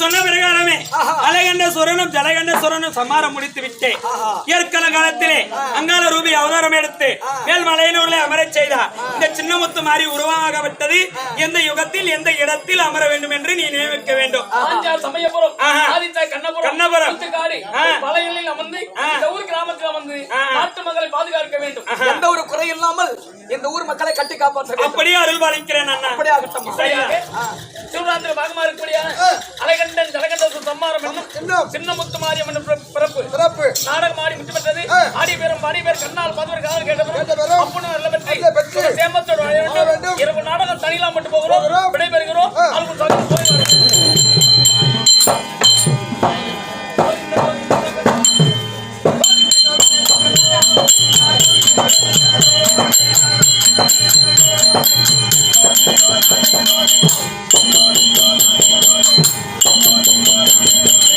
சொன்ன பிரகாரமே அலைகண்ட சுரனும் ஜலகண்ட சுரனும் சமாரம் முடித்து விட்டு ஏற்கன காலத்திலே அங்காள ரூபி அவதாரம் எடுத்து மேல்மலையனூரிலே அமரச் செய்தார். இந்த சின்னமுத்து மாறி உருவாகப்பட்டது எந்த யுகத்தில் எந்த இடத்தில் அமர வேண்டும் என்று நீ நியமிக்க வேண்டும். கண்ணபுரம் நாட்டு மக்களை பாதுகாக்க வேண்டும். எந்த ஒரு குறை இல்லாமல் இந்த ஊர் மக்களை கட்டி காப்பாற்ற வேண்டும். அப்படியே அருள் பாலிக்கிறேன் அண்ணா. அப்படியே ஆகட்டும். சிவராத்திரி பாகமா இருக்கக்கூடிய அலைகண்டன் ஜலகண்ட சம்மாரம் என்னும் சின்னமுத்து மாரியம் என்னும் பிறப்பு நாடகம் ஆடி முற்று பெற்றது. ஆடி பேரும் பாடி பேர் கண்ணால் பதுவர் காதல் கேட்டவரும் அப்புன்னு நல்ல பெற்று சேமத்தோடு வாழ வேண்டும். இரவு நாடகம் தனியெல்லாம் மட்டும் போகிறோம், விடைபெறுகிறோம். Thank you.